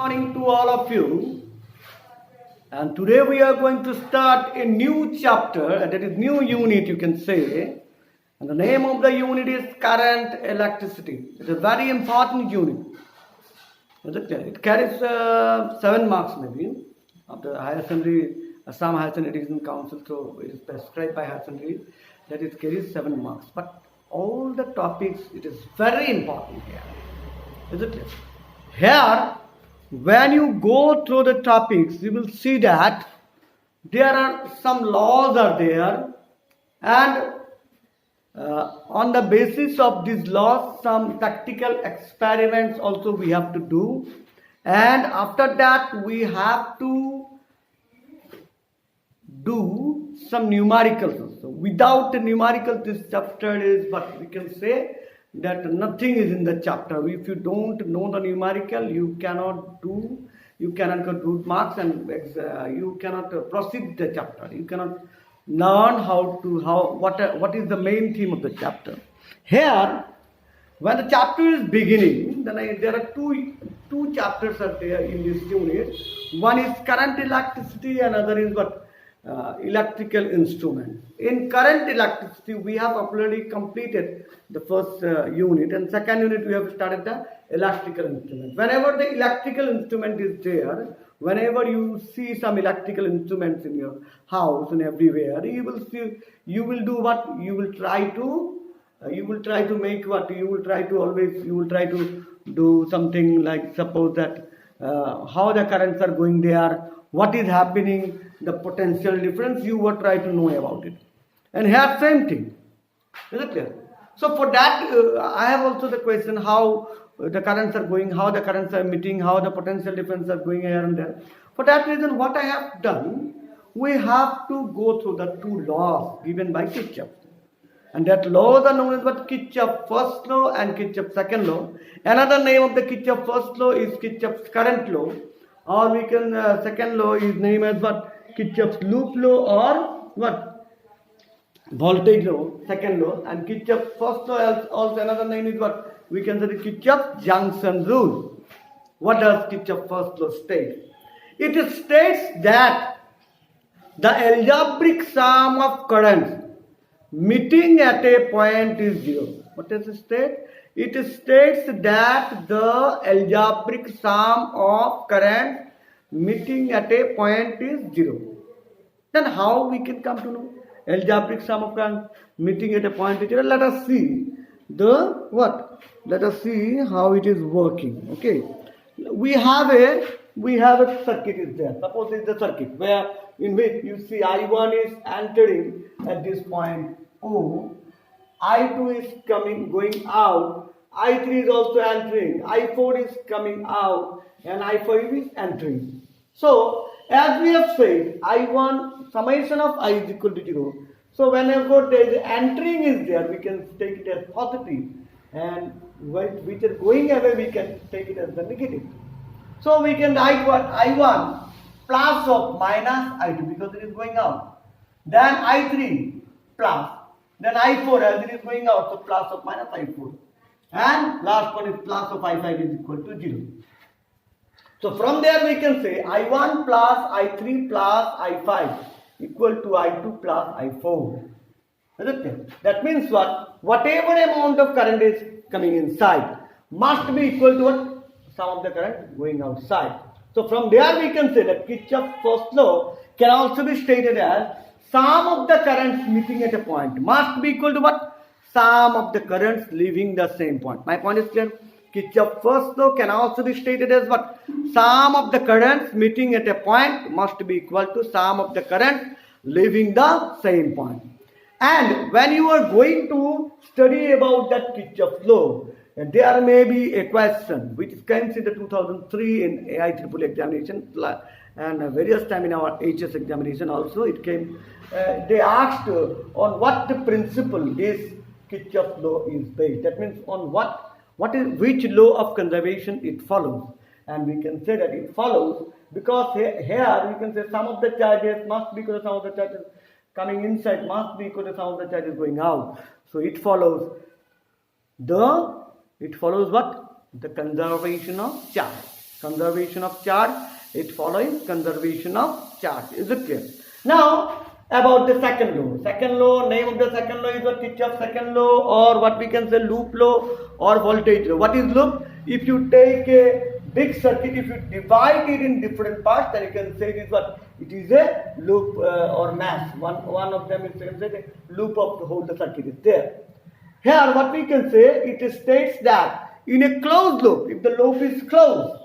Morning to all of you, and today we are going to start a new chapter, and that is new unit you can say, and the name of the unit is current electricity. It is a very important unit. It carries 7 marks maybe after higher secondary, Assam Higher Secondary Education Council, so it is prescribed by higher secondary that it carries 7 marks. But all the topics, it is very important here. Is it clear? Here, when you go through the topics, you will see that there are some laws are there, and on the basis of these laws, some practical experiments also we have to do, and after that we have to do some numericals also. Without the numerical, this chapter is what we can say that nothing is in the chapter. If you don't know the numerical, you cannot get root marks, and you cannot proceed the chapter. You cannot learn what is the main theme of the chapter. Here, when the chapter is beginning, then there are two chapters are there in this unit. One is current electricity, another is electrical instrument. In current electricity, we have already completed the first unit, and second unit we have started the electrical instrument. Whenever the electrical instrument is there, whenever you see some electrical instruments in your house and everywhere, you will do what? You will try to make what? You will try to do something like, suppose that how the currents are going there, what is happening, the potential difference, you will try to know about it. And here same thing. Is it clear? So for that, I have also the question how the currents are going, how the currents are emitting, how the potential difference are going here and there. For that reason, what I have done, we have to go through the two laws given by Kirchhoff. And that laws are known as what? Kirchhoff first law and Kirchhoff second law. Another name of the Kirchhoff first law is Kirchhoff's current law, or we can second law is named as what? Kirchhoff's loop law, or what? Voltage law, second law. And Kirchhoff's first law also another name is what? We can say the Kirchhoff's junction rule. What does Kirchhoff's first law state? It states that the algebraic sum of currents meeting at a point is zero. What does it state? It states that the algebraic sum of currents meeting at a point is zero. Then how we can come to know algebraic sum of currents meeting at a point is zero? Let us see the what? Let us see how it is working. Okay, we have a circuit is there. Suppose it's a circuit where in which you see I1 is entering at this point O, I2 is going out, I3 is also entering, I4 is coming out, and I5 is entering. So as we have said, I1 summation of I is equal to 0. So whenever there is entering is there, we can take it as positive, and which is going away, we can take it as the negative. So we can write what? I1 plus of minus I2 because it is going out. Then I3 plus. Then I4 as it is going out, so plus of minus I4. And last one is plus of I5 is equal to 0. So from there we can say I1 plus I3 plus I5 equal to I2 plus I4. Is it clear? That means what? Whatever amount of current is coming inside must be equal to what? Sum of the current going outside. So from there we can say that Kirchhoff's first law can also be stated as sum of the currents meeting at a point must be equal to what? Sum of the currents leaving the same point. My point is clear. Kirchhoff's first law can also be stated as what? Sum of the currents meeting at a point must be equal to sum of the currents leaving the same point. And when you are going to study about that Kirchhoff's law, there may be a question which comes in the 2003 in IEEE examination and various time in our HS examination also it came. They asked on what the principle is Kirchhoff's law is based. That means on which law of conservation it follows. And we can say that it follows because here we can say sum of the charges must be equal to sum of the charges coming inside must be equal to sum of the charges going out. So it follows what? The conservation of charge. Conservation of charge. It follows conservation of charge. Is it clear? Now, about the second law. Second law, name of the second law is what? Kirchhoff's second law, or what we can say loop law or voltage law. What is loop? If you take a big circuit, if you divide it in different parts, then you can say it is what? It is a loop or mass. One of them is, you can say, the loop of the whole the circuit is there. Here, what we can say, it states that in a closed loop, if the loop is closed,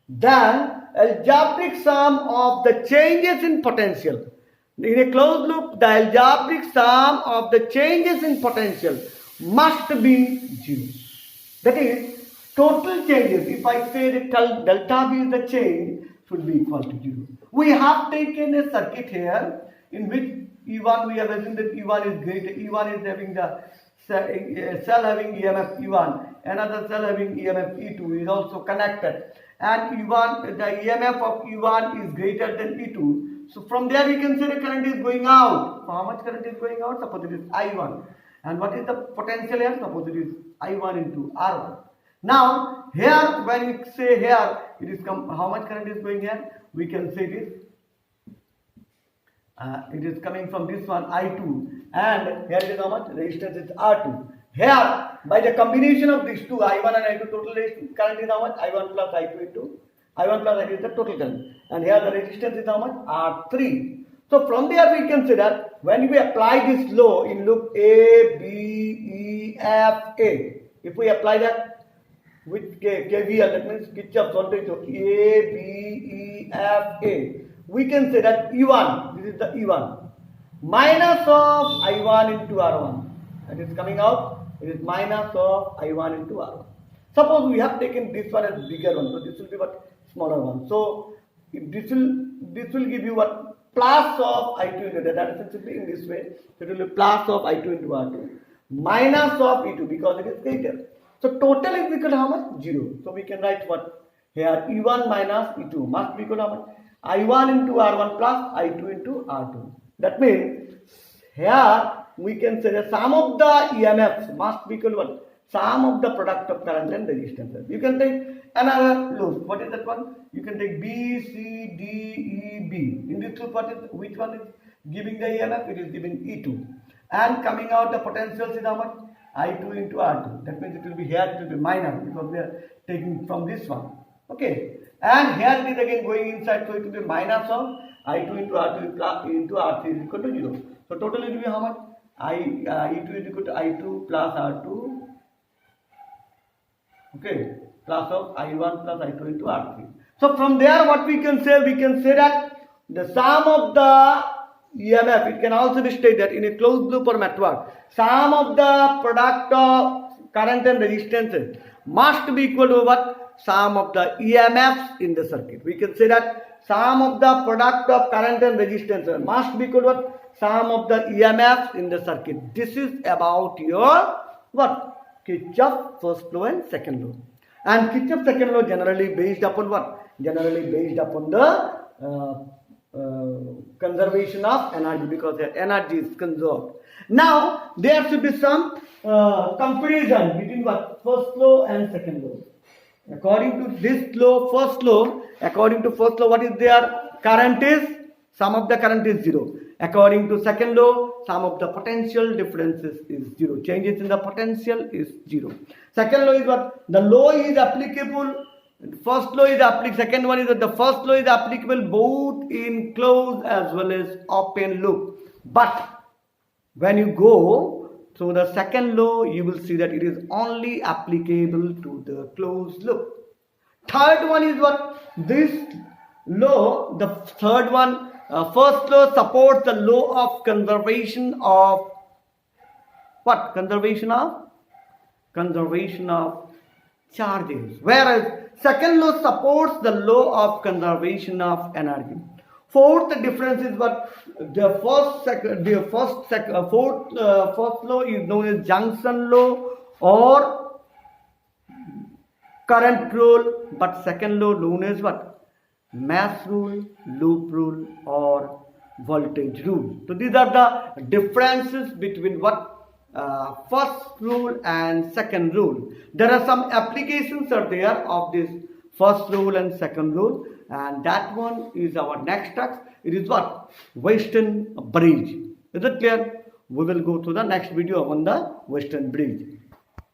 then algebraic sum of the changes in potential. In a closed loop, the algebraic sum of the changes in potential must be 0. That is, total changes, if I say the delta V is the change, should be equal to 0. We have taken a circuit here in which E1, we have assumed that E1 is greater. E1 is having the cell having EMF E1, another cell having EMF E2 is also connected, and E1, the EMF of E1 is greater than E2. So from there we can say the current is going out. So how much current is going out? Suppose it is I1. And what is the potential here? Suppose it is I1 into R1. Now here, when we say here, it is how much current is going here? We can say it is coming from this one I2, and here is how much resistance is R2. Here, by the combination of these two, I1 and I2, total current is how much? I1 plus I2 into I1 plus I2 is the total current, and here the resistance is how much? R3. So from there we can say that when we apply this law in loop A, B, E, F, A, if we apply that with KVL, that means Kirchhoff's voltage law, A, B, E, F, A, we can say that E1, this is the E1, minus of I1 into R1, that is coming out, it is minus of I1 into R1. Suppose we have taken this one as bigger one, so this will be what? Smaller one. So this will give you what? Plus of I2 into that is simply in this way. So it will be plus of I2 into R2 minus of E2 because it is greater. So total is equal to how much? 0. So we can write what? Here E1 minus E2 must be equal to how much? I1 into R1 plus I2 into R2. That means here we can say the sum of the EMFs must be equal to what? Sum of the product of current and resistance. You can take another loop. What is that one? You can take B, C, D, E, B. In this loop, which one is giving the EMF? It is giving E2. And coming out the potentials is how much? I2 into R2. That means it will be here, it will be minus because we are taking from this one. Okay. And here it is again going inside, so it will be minus of I2 into R2 into R3 is equal to 0. So total it will be how much? E2 is equal to I2 plus R2. Okay, plus of I1 plus I2 into R3. So from there what we can say that the sum of the EMF, it can also be stated that in a closed loop or network, sum of the product of current and resistance must be equal to what? Sum of the EMFs in the circuit. We can say that sum of the product of current and resistance must be equal to what? Sum of the EMFs in the circuit. This is about your what? Kirchhoff's first law and second law. And Kirchhoff's second law generally based upon what? Generally based upon the conservation of energy, because the energy is conserved. Now there should be some comparison between what? First law and second law. According to this law, first law, what is there? Current is, sum of the current is 0. According to second law, sum of the potential differences is 0. Changes in the potential is 0. Second law is what? The law is applicable. First law is applicable. Second one is that the first law is applicable both in closed as well as open loop. But when you go through the second law, you will see that it is only applicable to the closed loop. Third one is what? This law, the third one, first law supports the law of conservation of what? Conservation of charges. Whereas second law supports the law of conservation of energy. Fourth difference is what? The fourth law is known as junction law or current rule, but second law known as what? Mass rule, loop rule, or voltage rule. So these are the differences between what? First rule and second rule. There are some applications are there of this first rule and second rule, and that one is our next task. It is what? Western Bridge. Is it clear? We will go to the next video on the Western Bridge.